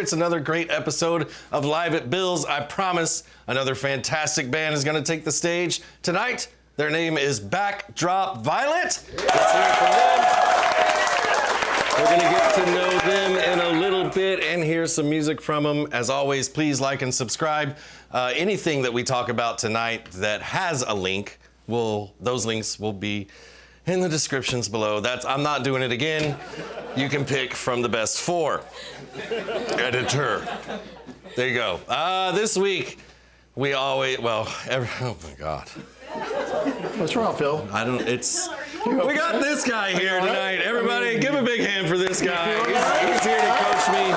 It's another great episode of Live at Bill's. I promise another fantastic band is going to take the stage tonight. Their name is Backdrop-Vilet. Let's hear it from them. We're going to get to know them in a little bit and hear some music from them. As always, please like and subscribe. Anything that we talk about tonight that has a link, those links will be in the descriptions below. I'm not doing it again. You can pick from the best four. Editor. There you go. This week, we always, oh my God. What's wrong, Phil? We got this guy here tonight. Everybody, give a big hand for this guy. He's here to coach me.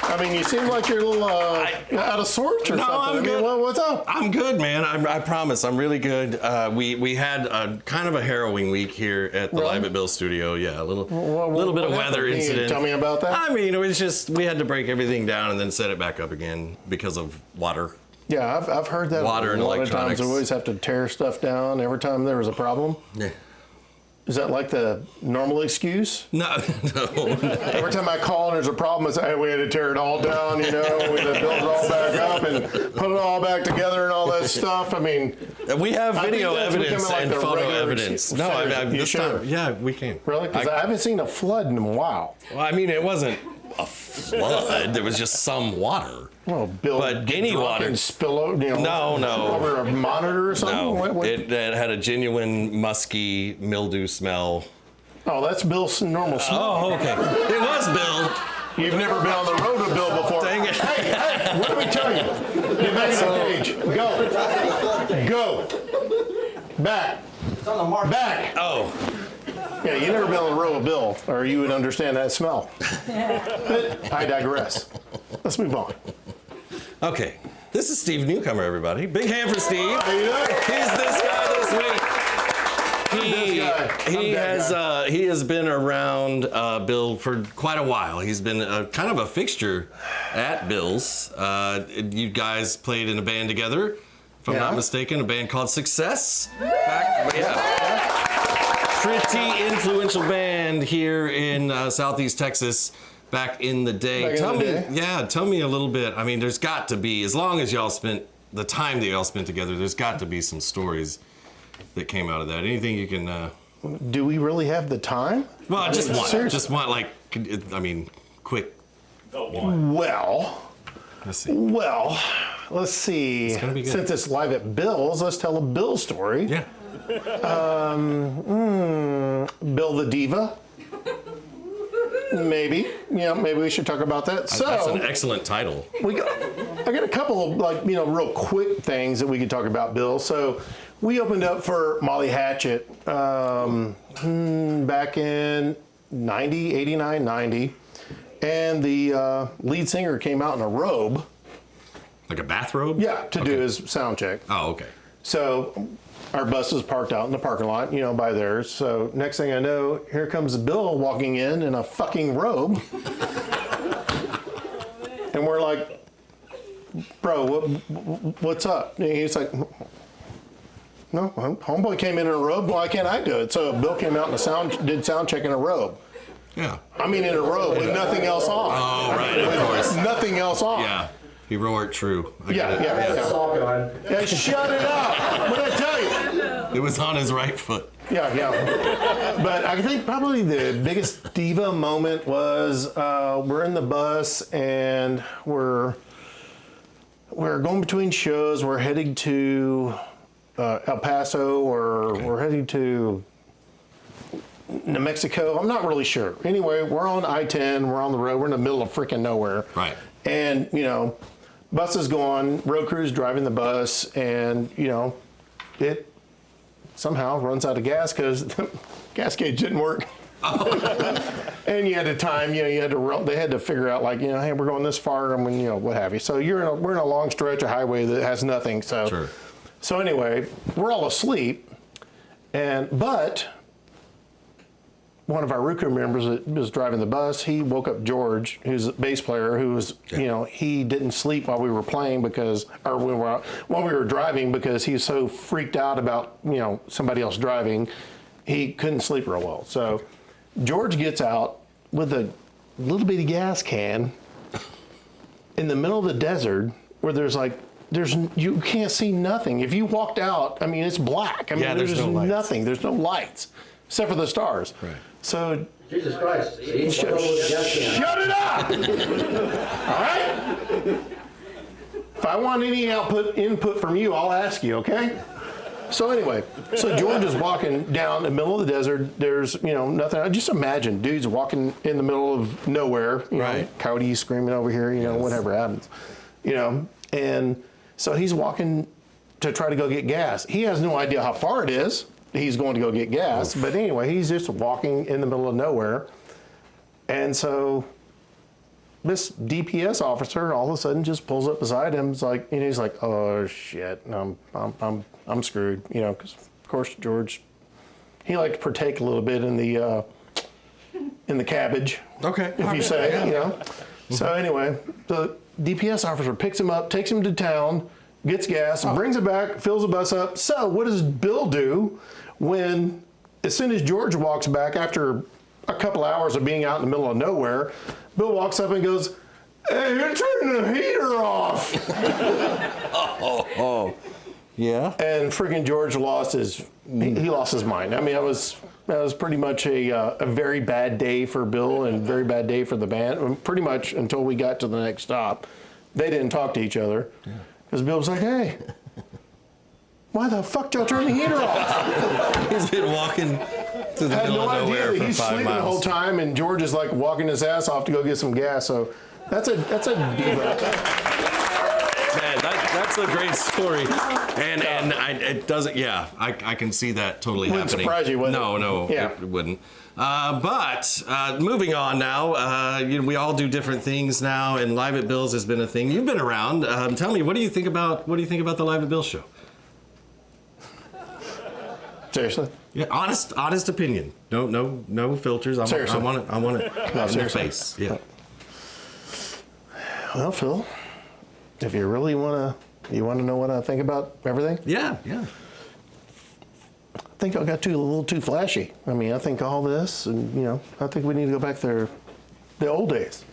I mean, you seem like you're a little out of sorts or something. I'm good. What's up? I'm good, man. I promise. I'm really good. We had a kind of a harrowing week here at the Live at Bill's studio. Yeah, a little bit of weather incident. Tell me about that. I mean, it was just, we had to break everything down and then set it back up again because of water. Yeah, I've heard that. Water and electronics. A lot of times we always have to tear stuff down every time there was a problem. Yeah. Is that like the normal excuse? No. Every time I call and there's a problem, it's, hey, we had to tear it all down, we had to build it all back up and put it all back together and all that stuff. I mean, we have video evidence and photo evidence. No, this time, yeah, we can. Really? Because I haven't seen a flood in a while. Well, I mean, it wasn't a flood. There was just some water. Well, Bill, but any water and spill over, no, over a monitor or something. No, it had a genuine musky mildew smell. Oh, that's Bill's normal smell. Oh, okay. It was Bill. You've never been on the road with Bill before. Dang it. Hey, what did we tell you? Get back on the page. Go. Back. It's on the mark. Back. Oh. Yeah, you never been on the road with Bill, or you would understand that smell. But I digress. Let's move on. Okay, this is Steve Newcomer, everybody. Big hand for Steve. How you doing? He's this guy this week. He has been around Bill for quite a while. He's been kind of a fixture at Bill's. You guys played in a band together, if I'm not mistaken, a band called Success. Pretty influential band here in Southeast Texas. Back in the day. Tell me a little bit. I mean, there's got to be, as long as y'all spent the time that y'all spent together, there's got to be some stories that came out of that. Anything you can... Do we really have the time? Well, I just want like, I mean, quick. Well, let's see. It's gonna be good. Since it's Live at Bill's, let's tell a Bill story. Yeah. Bill the Diva. Maybe we should talk about that. So that's an excellent title. I got a couple of real quick things that we could talk about, Bill. So we opened up for Molly Hatchet back in 89, 90, and the lead singer came out in a robe. Like a bathrobe? Yeah, to do his sound check. Oh, okay. So our bus was parked out in the parking lot, by theirs. So next thing I know, here comes Bill walking in a fucking robe. And we're like, bro, what's up? And he's like, no, homeboy came in a robe. Why can't I do it? So Bill came out and did sound check in a robe. Yeah. I mean, in a robe with nothing else on. Oh, right, of course. Nothing else on. Yeah. He roared true. Yeah. Shut it up. What did I tell you? It was on his right foot. Yeah. But I think probably the biggest diva moment was we're in the bus and we're going between shows. We're heading to El Paso or we're heading to New Mexico. I'm not really sure. Anyway, we're on I-10. We're on the road. We're in the middle of freaking nowhere. Right. And, bus is going, road crew's driving the bus, and, it somehow runs out of gas because the gas gauge didn't work. And you had to time, they had to figure out hey, we're going this far, and what have you. So we're in a long stretch of highway that has nothing. So, sure. So anyway, we're all asleep, but one of our road crew members that was driving the bus, he woke up George, who's a bass player, who was, he didn't sleep while we were playing while we were driving because he was so freaked out about, somebody else driving, he couldn't sleep real well. So George gets out with a little bitty gas can in the middle of the desert where you can't see nothing. If you walked out, I mean, it's black. I mean, there's no lights. nothing. There's no lights except for the stars. Right. So Jesus Christ. shut it up! All right? If I want any input from you, I'll ask you, okay? So anyway, George is walking down the middle of the desert. There's, nothing. I just imagine dudes walking in the middle of nowhere, Right. coyotes screaming over here, whatever happens, and so he's walking to try to go get gas. He has no idea how far it is. He's going to go get gas, but anyway, he's just walking in the middle of nowhere, and so this DPS officer all of a sudden just pulls up beside him. It's like, he's like, oh shit, I'm screwed, because of course George, he liked to partake a little bit in the cabbage. Okay. If you say, So anyway, the DPS officer picks him up, takes him to town, gets gas, brings it back, fills the bus up. So what does Bill do when, as soon as George walks back after a couple hours of being out in the middle of nowhere, Bill walks up and goes, "Hey, you're turning the heater off." Yeah. And freaking George lost his mind. I mean, that was pretty much a very bad day for Bill and very bad day for the band. Pretty much until we got to the next stop, they didn't talk to each other because Bill was like, "Hey, why the fuck did y'all turn the heater off?" He's been walking to the middle of nowhere for He's 5 sleeping miles. the whole time, and George is like walking his ass off to go get some gas. So that's a diva. Man, that's a great story, and it doesn't. Yeah, I can see that totally Wouldn't happening. surprise you, would it? No, Yeah. it wouldn't. But moving on now, we all do different things now, and Live at Bill's has been a thing. You've been around. Tell me, what do you think about the Live at Bill's show? Seriously? Yeah, honest opinion. No filters. Seriously. I want it in your seriously. face. Yeah. Well, Phil, if you really want to know what I think about everything, Yeah. I think I got a little too flashy. I mean, I think all this, and I think we need to go back to the old days.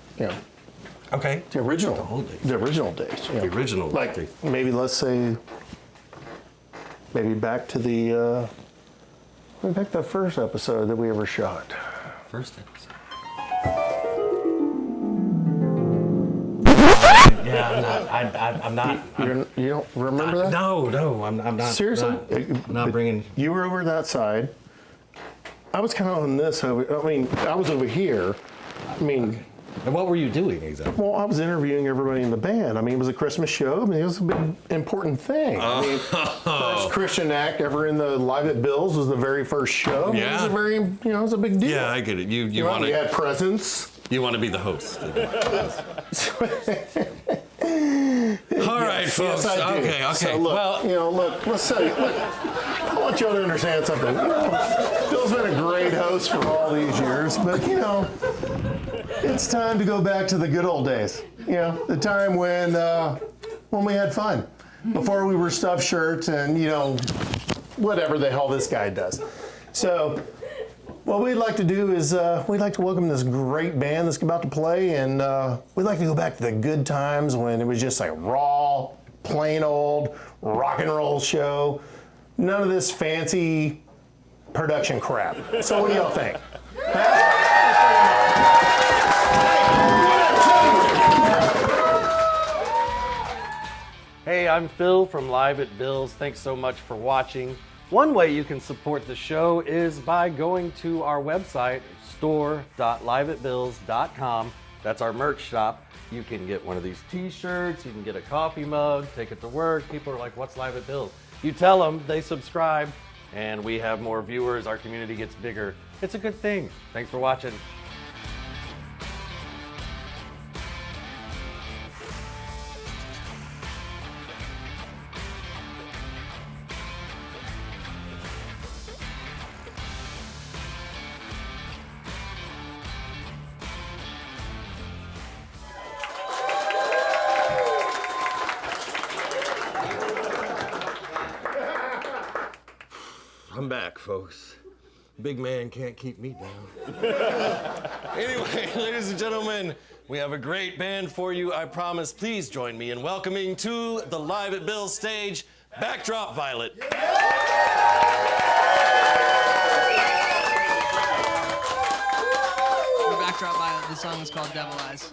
Okay. The original. The original days. days. The original Like days. maybe let's say, back to the first episode that we ever shot. First episode. Yeah, I'm not. You don't remember that? No, I'm not. Seriously? Not bringing. You were over that side. I was kind of on this over. I mean, I was over here. I mean, And what were you doing exactly? well, I was interviewing everybody in the band. I mean, it was a Christmas show. I mean, it was a big important thing. I mean, first Christian act ever in the Live at Bill's was the very first show. It was Yeah. a very, it was a big deal. Yeah, I get it. You You want we to had presents. be the host. All right, folks. Yes, I do. Okay. So look, Well, let's say, I want you to understand something. Bill's been a great host for all these years, but it's time to go back to the good old days. The time when we had fun, before we were stuffed shirts and whatever the hell this guy does. So what we'd like to do is we'd like to welcome this great band that's about to play, and we'd like to go back to the good times when it was just like raw, plain old rock and roll show. None of this fancy production crap. So what do y'all think? Hey, I'm Phil from Live at Bill's. Thanks so much for watching. One way you can support the show is by going to our website, store.liveatbills.com. That's our merch shop. You can get one of these t-shirts, you can get a coffee mug, take it to work. People are like, what's Live at Bill's? You tell them, they subscribe, and we have more viewers, our community gets bigger. It's a good thing. Thanks for watching. I'm back, folks. Big man can't keep me down. Anyway, ladies and gentlemen, we have a great band for you, I promise. Please join me in welcoming to the Live at Bill's stage, Backdrop-Vilet. For Backdrop-Vilet, the song is called Devil Eyes.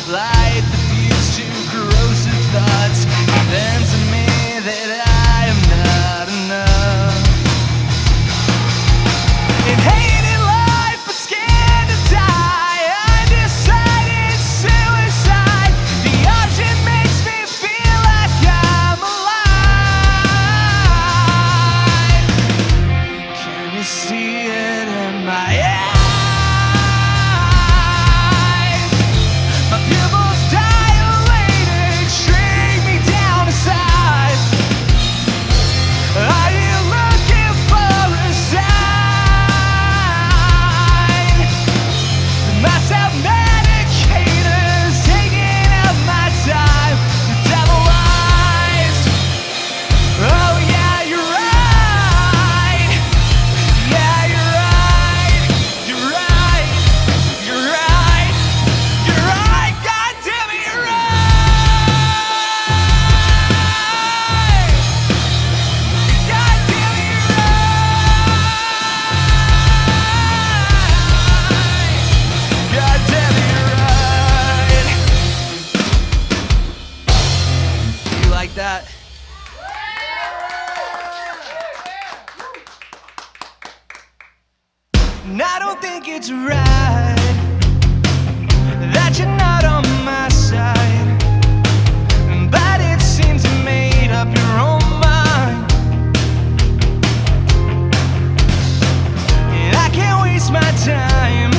Light the fuse to corrosive thoughts, and then to me that I am not enough. And hating life but scared to die, undecided suicide. The option makes me feel like I'm alive. Can you see it in my eyes? That. And I don't think it's right that you're not on my side, but it seems you made up your own mind, and I can't waste my time.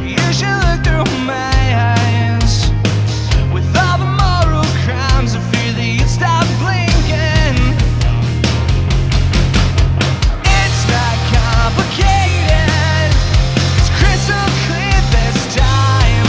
You should look through my eyes with all the moral crimes. I fear that you'd stop blinking. It's not complicated, it's crystal clear this time.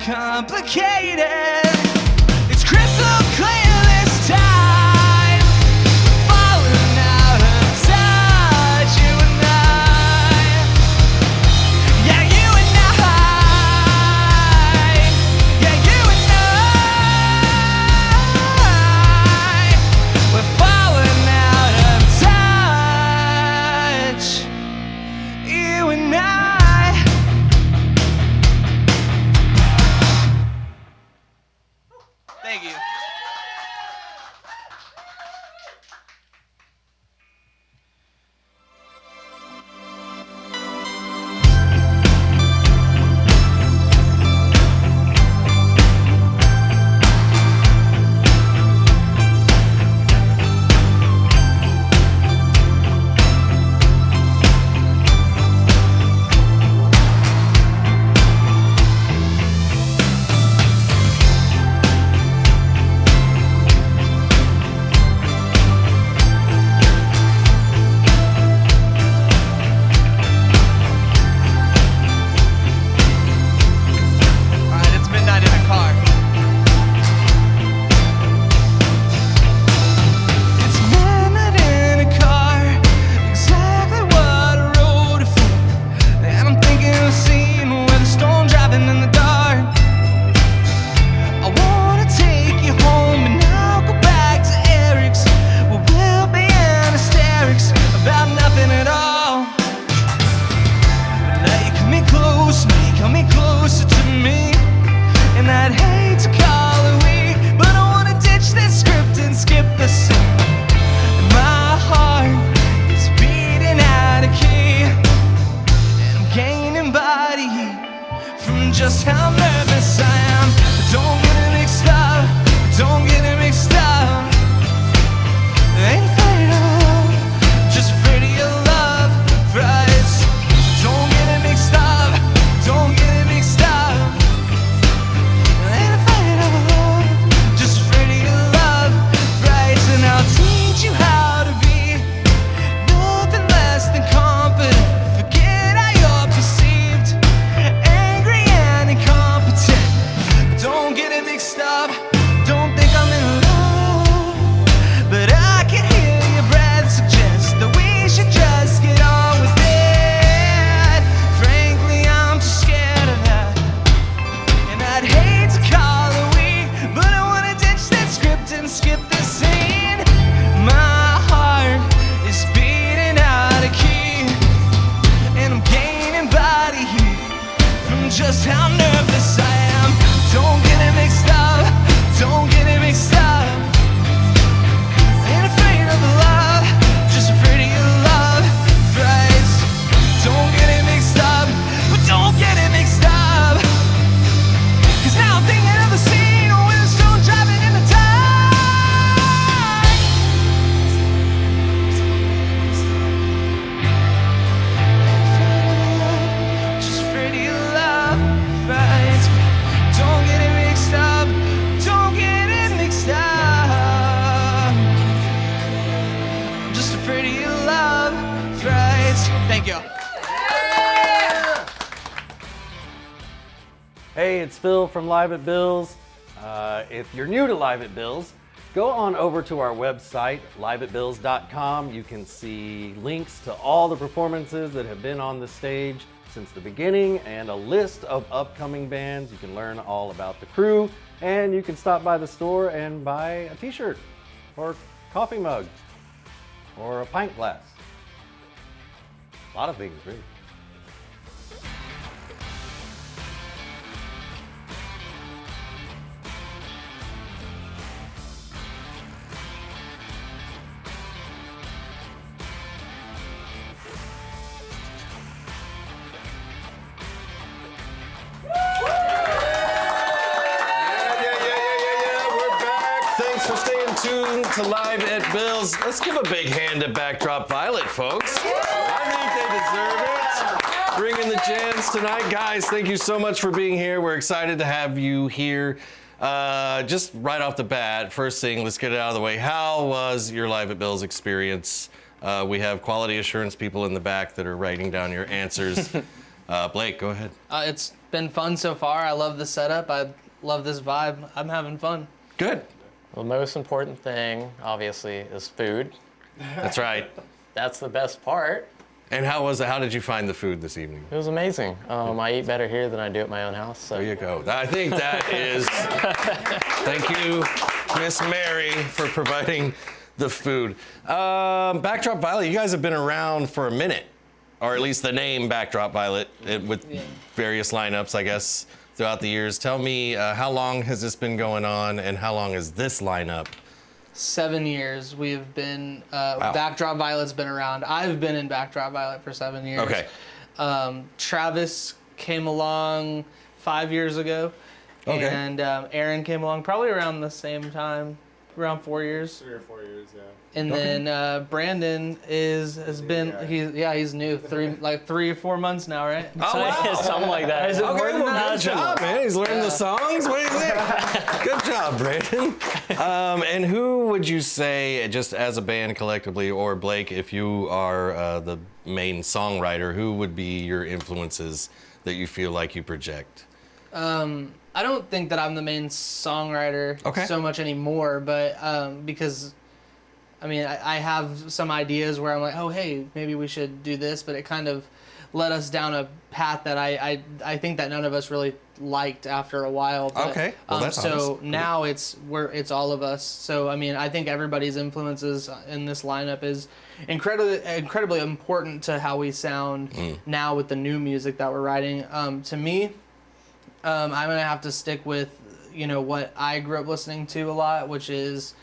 complicated. It's crystal clear this time. Falling out of touch, you and I. Yeah, you and I. Yeah, you and I. We're falling out of touch, you and I. Thank you. Alright, it's midnight in a car. It's midnight in a car, exactly what I wrote it for. And I'm thinking of a scene with a storm driving in the dark. I wanna take you home and now go back to Eric's, where we'll be in hysterics about nothing at all. Now you come me close, now you come me closer to me. And I'd hate to call it weak, but I wanna ditch this script and skip the scene. And my heart is beating out of key, and I'm gaining body heat from just how nervous I am. But don't get it mixed up, don't get it mixed up. I ain't afraid of love, just afraid of your love, right? Don't get it mixed up, don't get it mixed up. I ain't afraid of love, just afraid of your love, right? And I'll teach you how to be nothing less than confident. Forget how you're perceived, angry and incompetent. Don't get it mixed up, don't think I'm in love, but I can hear your breath suggest that we should just get on with it. Frankly, I'm too scared of that, and I'd hate to call it weak, but I wanna ditch that script and skip the scene. My heart is beating out of key, and I'm gaining body heat from just how nervous I am. Don't get it mixed up, don't get it mixed up. Ain't afraid of love, just afraid of your love, right? Don't get it mixed up, but don't get it mixed up. 'Cause now I'm thinking of the scene with a stone driving in the dark. Just afraid of your love, right? Don't get it mixed up, don't get it mixed up. I'm just afraid of your love, right? Thank you. Hey, it's Phil from Live at Bill's. If you're new to Live at Bill's, go on over to our website, liveatbills.com. You can see links to all the performances that have been on the stage since the beginning and a list of upcoming bands. You can learn all about the crew, and you can stop by the store and buy a t-shirt or coffee mug or a pint glass. A lot of things, really. tuned to Live at Bill's. Let's give a big hand to Backdrop-Vilet, folks. I think they deserve it. Bringing the jams tonight. Guys, thank you so much for being here. We're excited to have you here. Just right off the bat, first thing, let's get it out of the way. How was your Live at Bill's experience? We have quality assurance people in the back that are writing down your answers. Blake, go ahead. It's been fun so far. I love the setup. I love this vibe. I'm having fun. Good. The most important thing, obviously, is food. That's right. That's the best part. And how was it? How did you find the food this evening? It was amazing. I eat better here than I do at my own house. So. There you go. I think that is. Thank you, Miss Mary, for providing the food. Backdrop-Vilet, you guys have been around for a minute, or at least the name Backdrop-Vilet, with various lineups, I guess, throughout the years. Tell me, how long has this been going on, and how long is this lineup? 7 years we've been, Backdrop-Vilet's been around. I've been in Backdrop-Vilet for 7 years. Okay. Travis came along 5 years ago. Okay. And Aaron came along probably around the same time, around 4 years. 3 or 4 years, yeah. And then Brandon has been he's new, 3 or 4 months now, right? Oh, wow. Something like that. Is it more Okay, than well, that? good job, man. He's learning the songs. What do you think? Good job, Brandon. And who would you say, just as a band collectively, or Blake, if you are the main songwriter, who would be your influences that you feel like you project? I don't think that I'm the main songwriter so much anymore, but because, I mean, I have some ideas where I'm like, oh, hey, maybe we should do this, but it kind of led us down a path that I think that none of us really liked after a while. But, Okay, well, that's so honest. now it's all of us. So I mean, I think everybody's influences in this lineup is incredibly important to how we sound now with the new music that we're writing. To me, I'm gonna have to stick with what I grew up listening to a lot, which is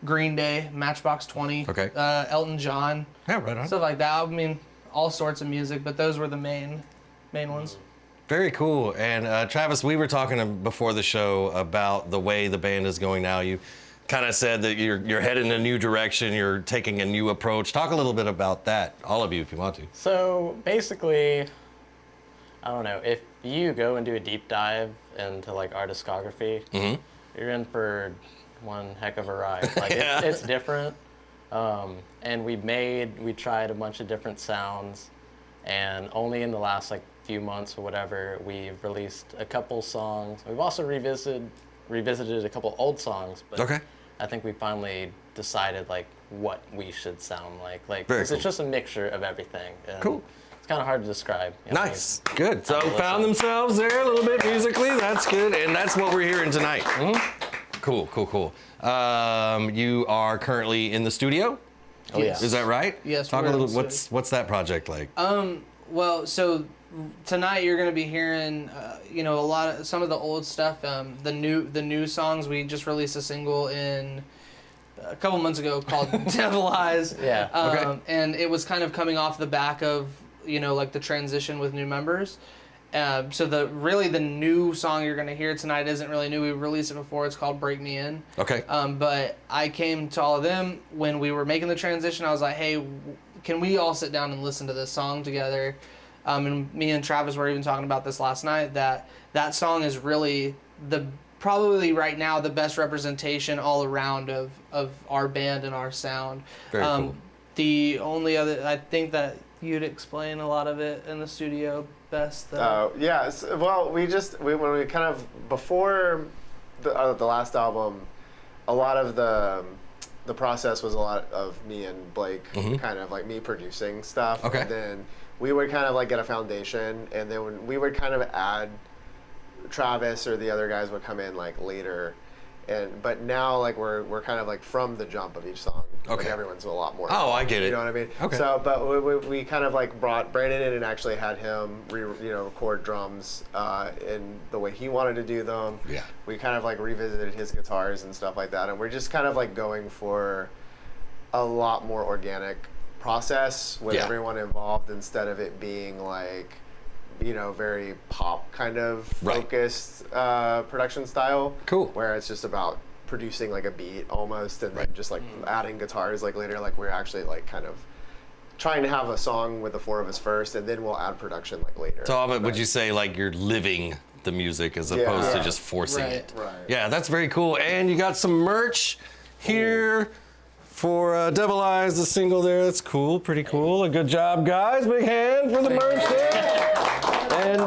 Green Day, Matchbox 20, Elton John, Yeah, right on. stuff like that. I mean, all sorts of music, but those were the main ones. Very cool. And Travis, we were talking before the show about the way the band is going now. You kind of said that you're heading in a new direction. You're taking a new approach. Talk a little bit about that, all of you, if you want to. So basically, I don't know, if you go and do a deep dive into like our discography, you're in for one heck of a ride. Like it's different. And we tried a bunch of different sounds, and only in the last like few months or whatever, we've released a couple songs. We've also revisited a couple old songs, but I think we finally decided like what we should sound like. Very It's cool. just a mixture of everything. And Cool. It's kind of hard to describe. Nice. Good. So Listen. found themselves there a little bit musically. That's good. And that's what we're hearing tonight. Cool. You are currently in the studio? Oh, yes. Is that right? Yes, Talk we're a in little. the What's that project like? Well, so tonight you're gonna be hearing, some of the old stuff. The new songs. We just released a single a couple months ago called "Devil Eyes." Yeah. And it was kind of coming off the back of like the transition with new members. So the new song you're gonna hear tonight isn't really new. We released it before. It's called "Break Me In." Okay. But I came to all of them when we were making the transition. I was like, hey, can we all sit down and listen to this song together? And me and Travis were even talking about this last night, that song is really probably right now the best representation all around of our band and our sound. Very cool. The only other, I think that you'd explain a lot of it in the studio best. Yeah. Well, when we kind of before the last album, a lot of the process was a lot of me and Blake, kind of like me producing stuff. Okay. And then we would kind of like get a foundation, and then we would kind of add Travis or the other guys would come in like later. But now like we're kind of like from the jump of each song. Like Okay. everyone's a lot more. Oh, I get it. You know what I mean? Okay. So, but we kind of like brought Brandon in and actually had him record drums in the way he wanted to do them. Yeah. We kind of like revisited his guitars and stuff like that, and we're just kind of like going for a lot more organic process with everyone involved instead of it being like very pop kind of focused production style. Cool. Where it's just about producing like a beat almost, and then just like adding guitars like later. Like we're actually like kind of trying to have a song with the four of us first, and then we'll add production like later. So would you say like you're living the music as opposed to just forcing it? Right. Yeah, that's very cool. And you got some merch here for Devil Eyes, the single there. That's cool, pretty cool. A good job, guys. Big hand for the merch there. And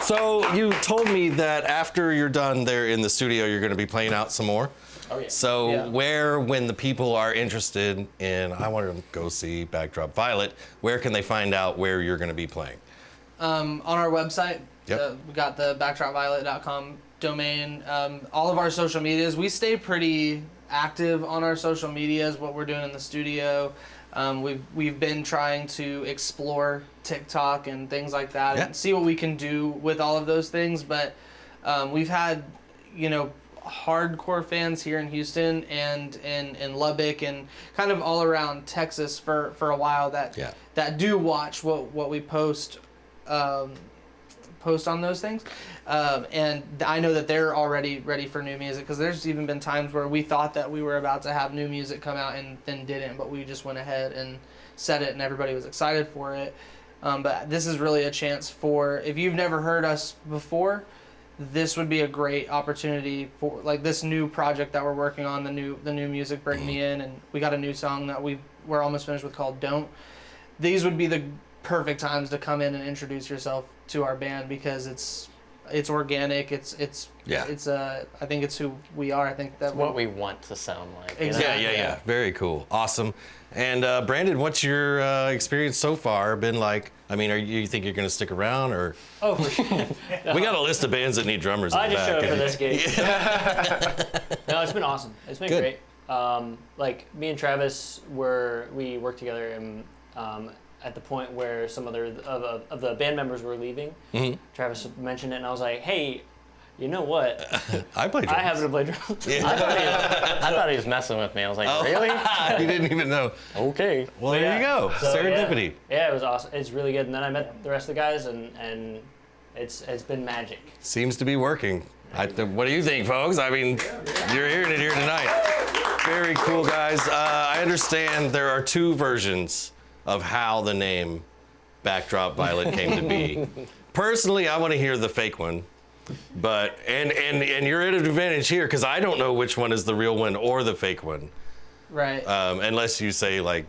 So you told me that after you're done there in the studio, you're going to be playing out some more. Oh yeah. So Yeah. where, when the people are interested in, I want to go see Backdrop-Vilet, where can they find out where you're going to be playing? On our website, Yep. we got the backdrop-vilet.com domain. All of our social medias, we stay pretty active on our social medias, what we're doing in the studio. We've been trying to explore TikTok and things like that Yeah. and see what we can do with all of those things. But we've had, hardcore fans here in Houston and in Lubbock and kind of all around Texas for a while that do watch what we post on those things. And I know that they're already ready for new music, because there's even been times where we thought that we were about to have new music come out and then didn't, but we just went ahead and said it and everybody was excited for it. But this is really a chance for, if you've never heard us before, this would be a great opportunity for like this new project that we're working on, the new music Bring Me In, and we got a new song that we're almost finished with called Don't. These would be the perfect times to come in and introduce yourself to our band, because it's organic, I think it's who we are. I think that's What we want to sound like. you know? Exactly. Yeah. Very cool. Awesome. And Brandon, what's your experience so far been like? I mean, you think you're going to stick around, or? Oh, for sure. We got a list of bands that need drummers in I the just back. showed up for this gig. No, it's been awesome. It's been Good. great. Like me and Travis we worked together, and at the point where some other of the band members were leaving, Travis mentioned it, and I was like, "Hey, you know what? I play drums. I happen to play drums." Yeah. I thought he was messing with me. I was like, "Really?" You didn't even know. Okay. Well, But there you go. So, Serendipity. Yeah, it was awesome. It's really good. And then I met the rest of the guys, and it's been magic. Seems to be working. What do you think, folks? I mean, you're hearing it here tonight. Very cool, guys. I understand there are two versions of how the name Backdrop-Vilet came to be. Personally, I want to hear the fake one. But and you're at an advantage here, because I don't know which one is the real one or the fake one. right. Unless you say like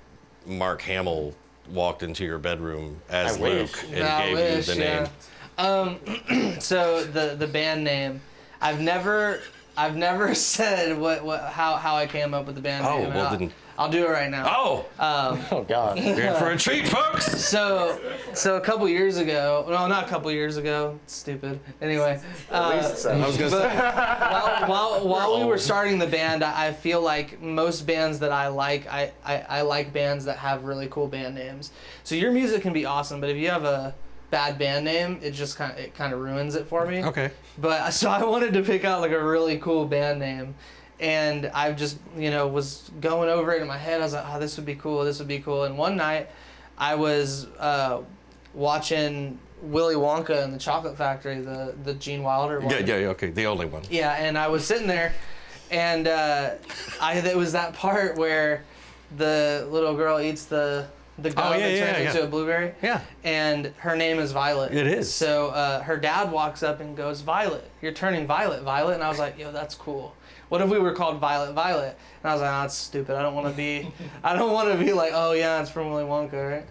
Mark Hamill walked into your bedroom as I Luke wish. and I gave wish, you the name. yeah. So the band name, I've never said how I came up with the band Oh, name. well, I'll, then- I'll do it right now. Oh, Oh God. you're in for a treat, folks. So a couple years ago, no, not a couple years ago. It's stupid. Anyway, At least so. I was gonna say. while we were starting the band, I feel like most bands that I like, I like bands that have really cool band names. So your music can be awesome, but if you have a bad band name, it just kind of ruins it for me. Okay. But so I wanted to pick out like a really cool band name, and I just was going over it in my head. I was like, oh, this would be cool. This would be cool. And one night, I was watching Willy Wonka and the Chocolate Factory, the Gene Wilder one. Yeah, okay, the only one. Yeah, and I was sitting there, and it was that part where the little girl eats the gum and turns into a blueberry. Yeah. And her name is Violet. It is. So her dad walks up and goes, "Violet, you're turning violet, Violet." And I was like, "Yo, that's cool. What if we were called Violet, Violet?" And I was like, "Oh, that's stupid. I don't want to be like, oh yeah, it's from Willy Wonka, right?"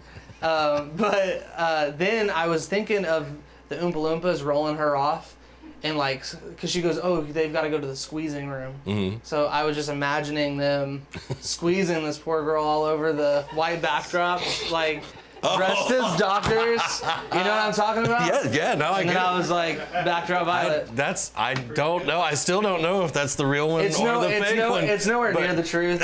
But then I was thinking of the Oompa Loompas rolling her off, and like, cause she goes, "Oh, they've got to go to the squeezing room." Mm-hmm. So I was just imagining them squeezing this poor girl all over the white backdrop, like dressed as doctors. You know what I'm talking about? Yeah, no, I And get then I it. was like, Backdrop-Vilet. I don't know. I still don't know if that's the real one or the fake one. It's nowhere but near the truth.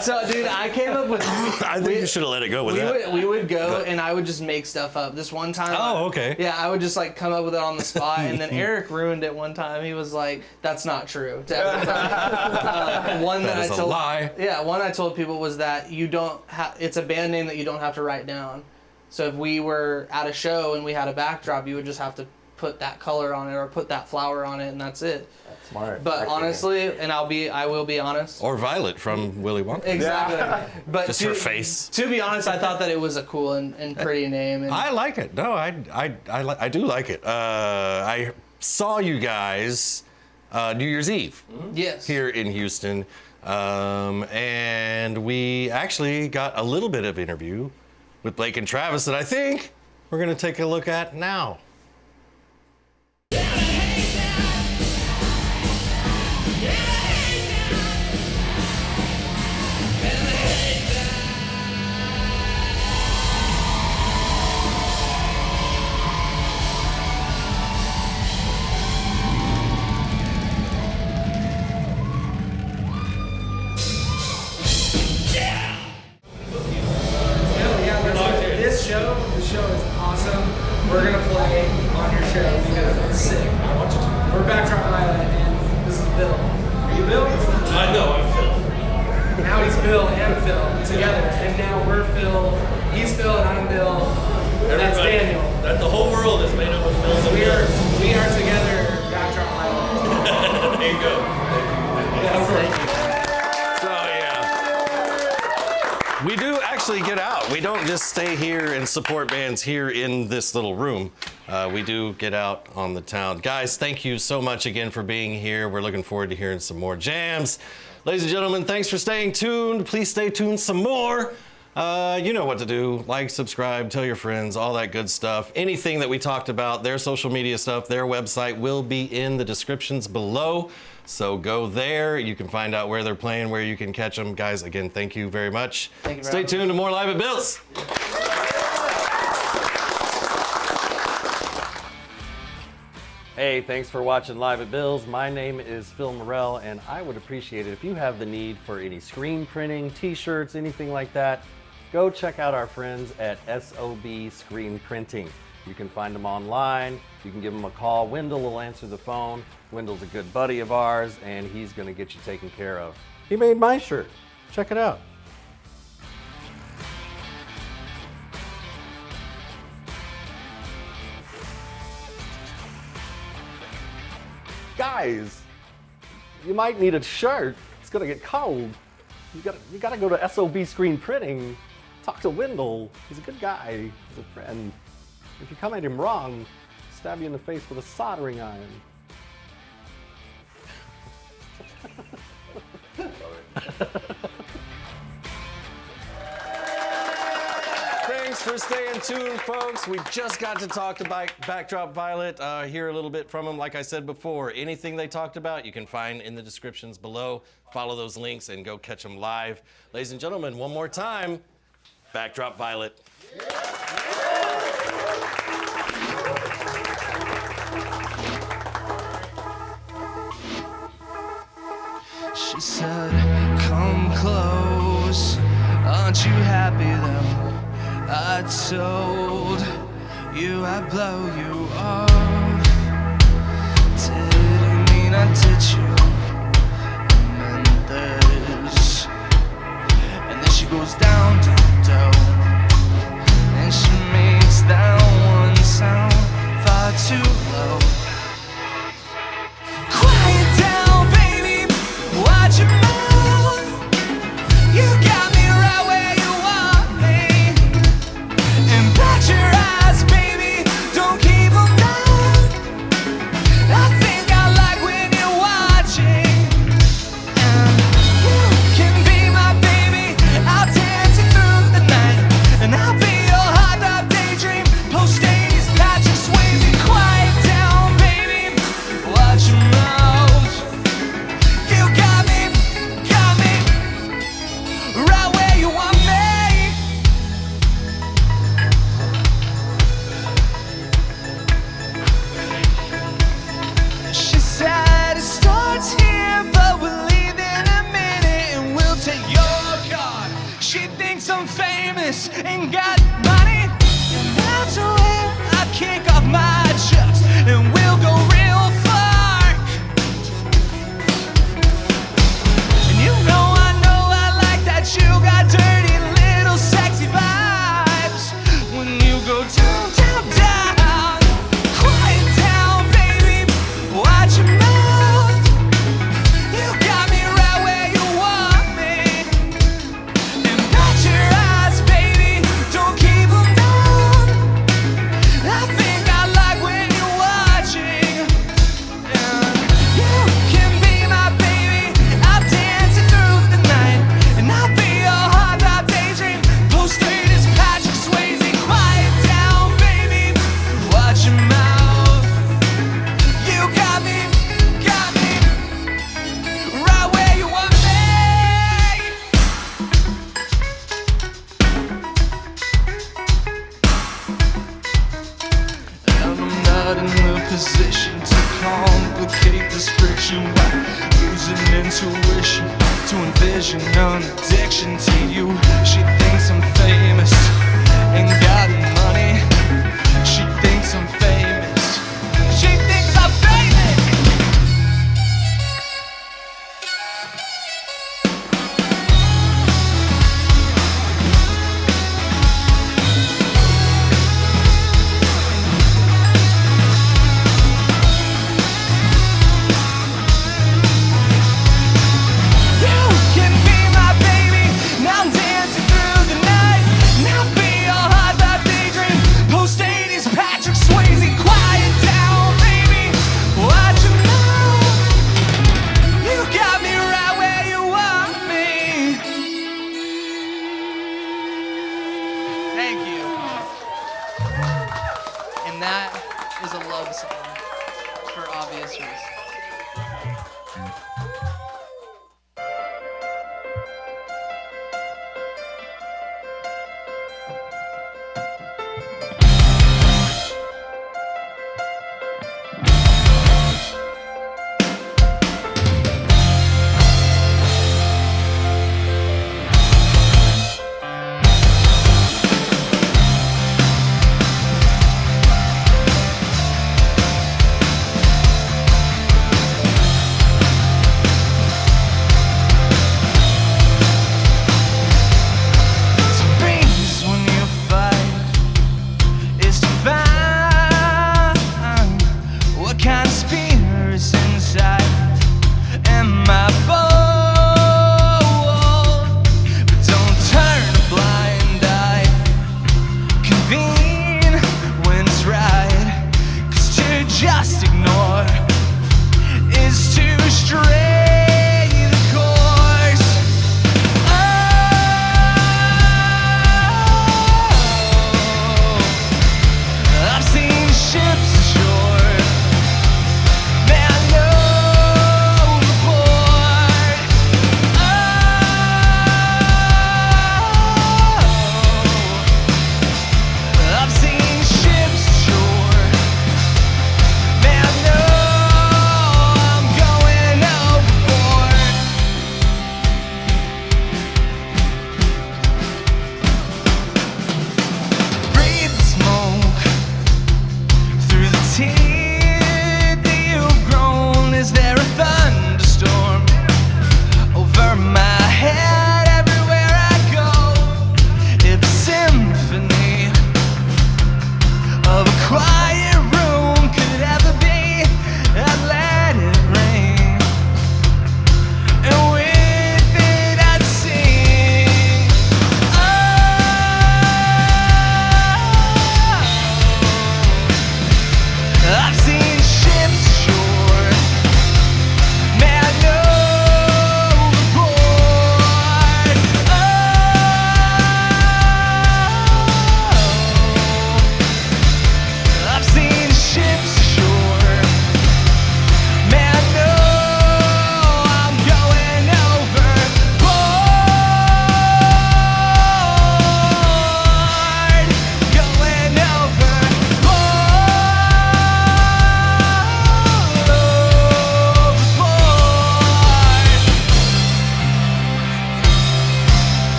So, dude, I came up with. I think you should have let it go with that. We would go and I would just make stuff up. This one time. Oh, okay. Yeah, I would just like come up with it on the spot, and then Eric ruined it one time. He was like, "That's not true." One That is a lie. Yeah, one I told people was that you don't have. It's a band name that you don't have to write down. So if we were at a show and we had a backdrop, you would just have to put that color on it or put that flower on it, and that's it. Smart. But honestly, and I will be honest. Or Violet from Willy Wonka. Exactly. But Just her face. To be honest, I thought that it was a cool and pretty name. And I like it. No, I do like it. I saw you guys New Year's Eve yes. here in Houston, and we actually got a little bit of interview with Blake and Travis that I think we're going to take a look at now. This show is awesome. We're gonna play on your show because it's sick. I want you to. We're backdrop-vilet, and this is Bill. Are you Bill? I know, I'm Phil. Now he's Bill and Phil together, and now we're Phil. He's Phil, and I'm Bill. That's Daniel. That the whole world is made up of Phils and Bills. We are together, backdrop-vilet. There you go. Thank you. So yeah, we do actually get out. We don't just stay here and support bands here in this little room. We do get out on the town. Guys, thank you so much again for being here. We're looking forward to hearing some more jams. Ladies and gentlemen, thanks for staying tuned. Please stay tuned some more. You know what to do. Like, subscribe, tell your friends, all that good stuff. Anything that we talked about, their social media stuff, their website will be in the descriptions below. So go there. You can find out where they're playing, where you can catch them. Guys, again, thank you very much. Thank you for Stay having me. tuned to more Live at Bill's. Hey, thanks for watching Live at Bill's. My name is Phil Morell, and I would appreciate it if you have the need for any screen printing, t-shirts, anything like that, go check out our friends at SOB Screen Printing. You can find them online. You can give them a call. Wendell will answer the phone. Wendell's a good buddy of ours, and he's going to get you taken care of. He made my shirt. Check it out. Guys, you might need a shirt. It's gonna get cold. You gotta go to SOB Screen Printing. Talk to Wendell. He's a good guy. He's a friend. If you come at him wrong, he'll stab you in the face with a soldering iron. Thanks for staying tuned, folks. We just got to talk to Backdrop-Vilet, hear a little bit from them. Like I said before, anything they talked about, you can find in the descriptions below. Follow those links and go catch them live. Ladies and gentlemen, one more time, Backdrop-Vilet. She said, come close, aren't you happy though? I told you I'd blow you off. Didn't mean I did you, I meant this. And then she goes down, down, down, and she makes that one sound far too low. Quiet down, baby, watch your mouth. You got me right where you want me. And bat your eyes, baby, don't keep them down. I think I like when you're watching. And you can be my baby, I'll dance you through the night. And I'll be your hot dog daydream, post-80s Patrick Swayze. Quiet down, baby, watch your mouth. You got me right where you want me. She said it starts here, but we'll leave in a minute and we'll take your car. She thinks I'm famous and got money. That's where I kick off my chucks and we'll go real far. And you know I like that you got dirty little sexy vibes. When you go down, down, down. Quiet down, baby, watch your mouth. You got me right where you want me. And bat your eyes, baby, don't keep them down. I think I like when you're watching. not in the position to complicate this friction by losing intuition to envision an addiction to you. She thinks I'm famous and got money. She thinks I'm famous. She thinks I'm famous. Thank you. And that is a love song for obvious reasons. Just ignore is to stray the course. Oh, I've seen ships ashore, man, no report. Oh, I've seen ships ashore. Man, no, I'm going overboard. Breathe the smoke through the teeth that you've grown. Is there a thunderstorm over my head everywhere I go? It's a symphony of a quiet room. Could ever be, I'd let it rain, and with it I'd sing. Oh, I've seen ships ashore, man, no report. Oh, I've seen ships ashore. Man, no, I'm going overboard. Going overboard.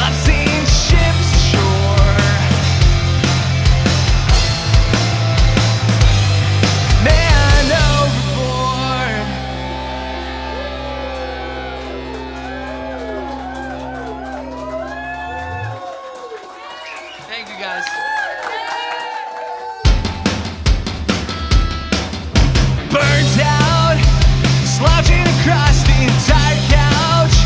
I've seen ships ashore. Man, overboard. Thank you guys. Burnt out, slouching across the entire couch,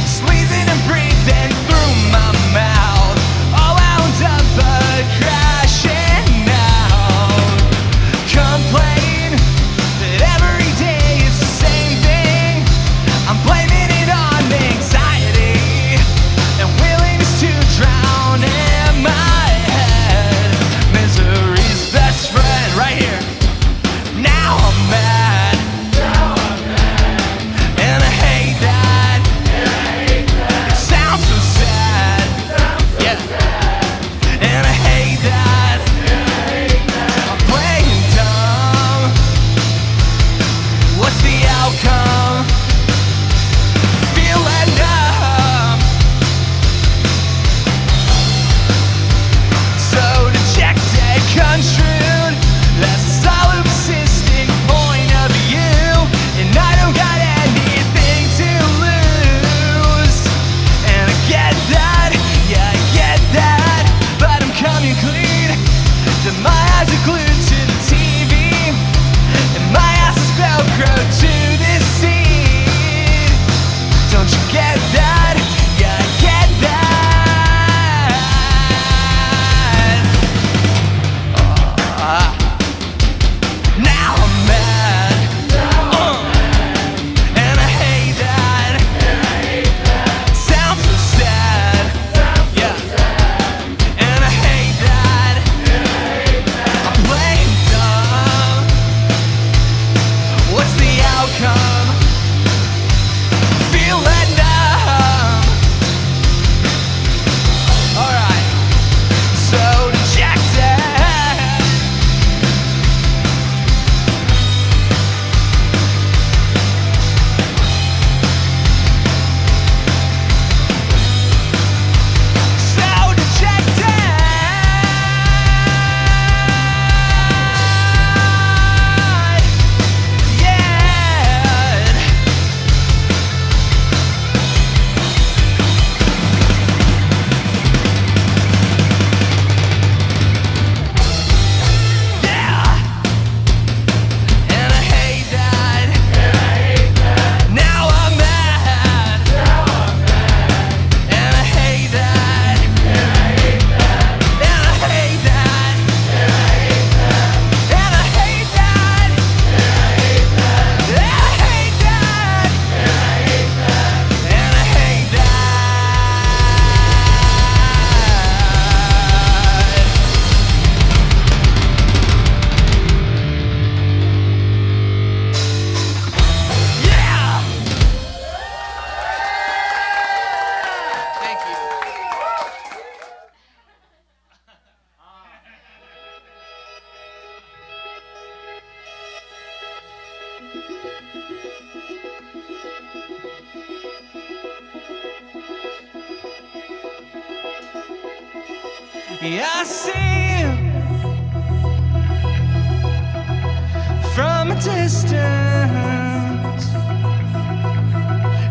squeezing and breathing through my mouth, all wound up but crashing out. Complain that every day is the same thing. I'm blaming it on anxiety and willingness to drown in my head. Misery's best friend, right here. Now I'm mad, and I see from a distance,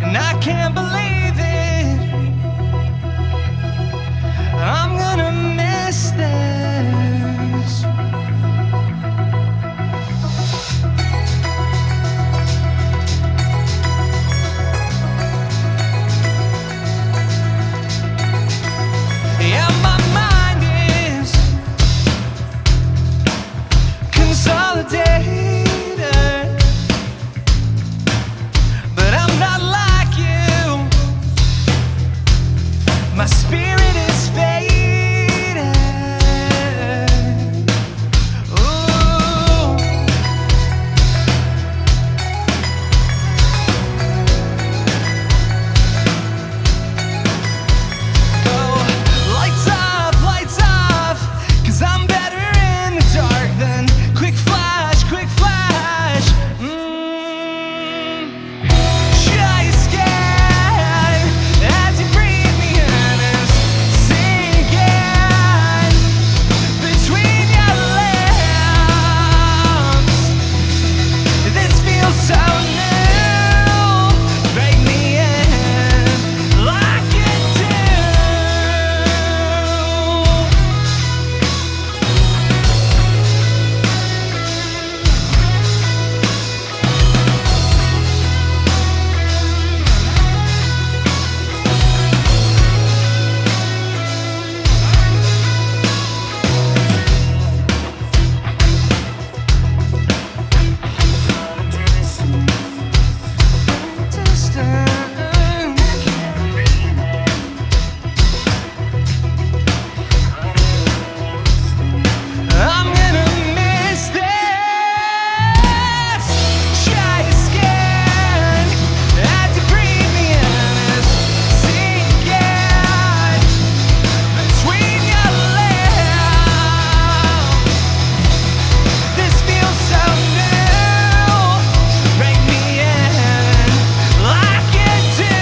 and I can't believe it. I'm gonna miss this. Yeah, my mind is consolidated, but I'm not like you. My spirit is faded. Ooh. Go lights off, 'cause I'm better in the dark than quick flash. Shy scan as you breathe me in, is sinking between your lips. This feels so new. Break me in like you do. I'm gonna miss this. Shy skin as you breathe me in, is sinking between your lips. This feels so new. Break me in like you do.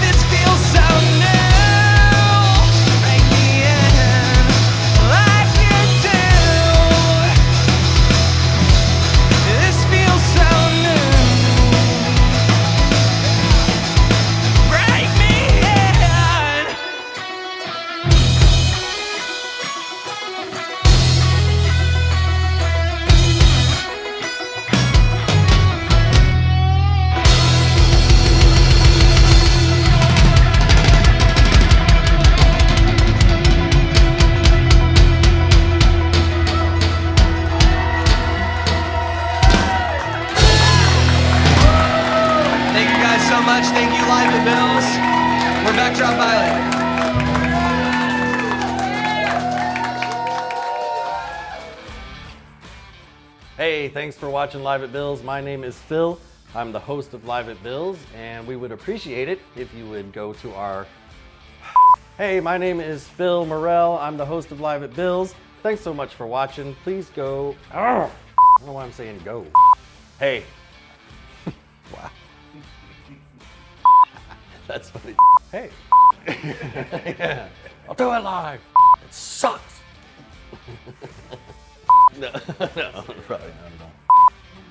This feels so new. Break me in like you do. This feels so new. Break me in. Thank you guys so much. Thank you, Live at Bill's. We're Backdrop-Vilet. Hey, thanks for watching Live at Bill's. My name is Phil. I'm the host of Live at Bill's, and we would appreciate it if you would go to our... Hey, my name is Phil Morrell. I'm the host of Live at Bill's. Thanks so much for watching. Please go... I don't know why I'm saying go. Hey. Wow. That's funny. Hey. Yeah. I'll do it live. It sucks. No, probably not at all.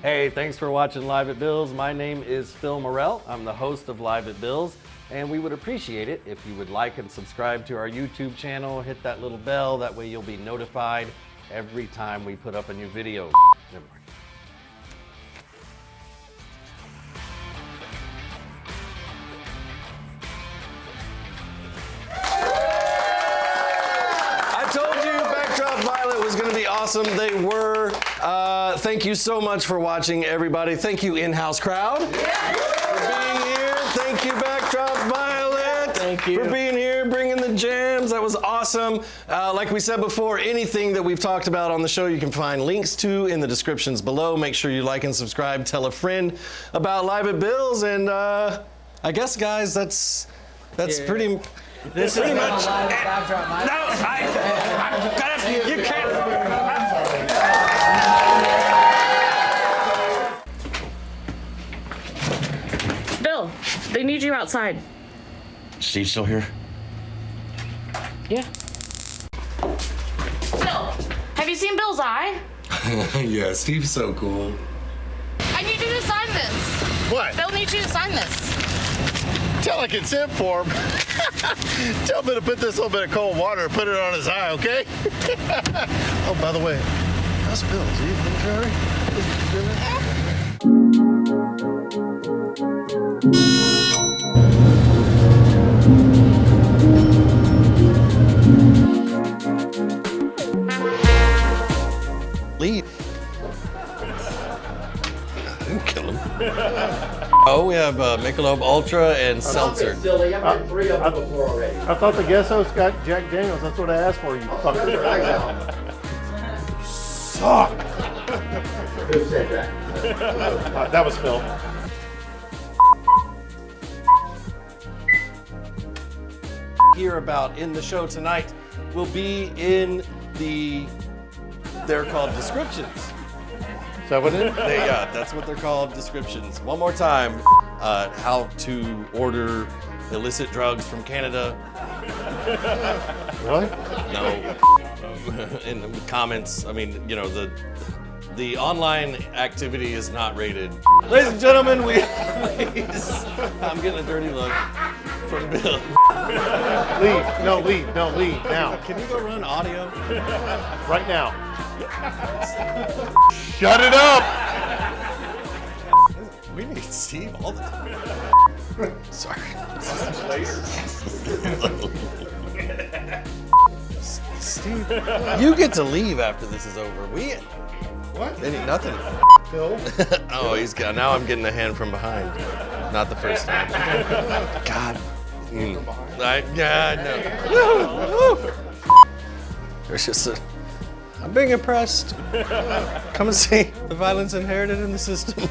Hey, thanks for watching Live at Bill's. My name is Phil Morrell. I'm the host of Live at Bill's, and we would appreciate it if you would like and subscribe to our YouTube channel. Hit that little bell. That way you'll be notified every time we put up a new video. Never mind. I told you Backdrop-Vilet was going to be awesome. They were. Thank you so much for watching, everybody. Thank you, in-house crowd, for being here. Thank you, Backdrop-Vilet. Thank you. For being here, bringing the jams. That was awesome. Like we said before, anything that we've talked about on the show, you can find links to in the descriptions below. Make sure you like and subscribe. Tell a friend about Live at Bill's. And I guess, guys, that's pretty... This pretty is much. not live at Backdrop-Vilet. No, I gotta, you can't. They need you outside. Steve's still here? Yeah. Bill, have you seen Bill's eye? Yeah, Steve's so cool. I need you to sign this. What? Bill needs you to sign this. Tell a consent form. Tell him to put this little bit of cold water and put it on his eye, okay? Oh, by the way, how's Bill? Is he all right? Leave. I didn't kill him. Oh, we have Michelob Ultra and Seltzer. Silly, I've had 3 of them before already. I thought the guest host got Jack Daniels. That's what I asked for, you fucker. Suck. Who said that? That was Phil. Hear about in the show tonight will be in they're called descriptions. Is that what it is? Yeah, that's what they're called, descriptions. One more time, how to order illicit drugs from Canada. Really? No. In the comments, I mean, you know, the online activity is not rated. Ladies and gentlemen, please. I'm getting a dirty look from Bill. Leave. No, leave. No, leave. Now. Can you go run audio? Right now. Shut it up! We need Steve all the time. Sorry. Steve, you get to leave after this is over. What? Nothing. Phil? Oh, he's got. Now I'm getting a hand from behind. Not the first time. God. Yeah, I know. There's just a. I'm being impressed. Come and see the violence inherited in the system.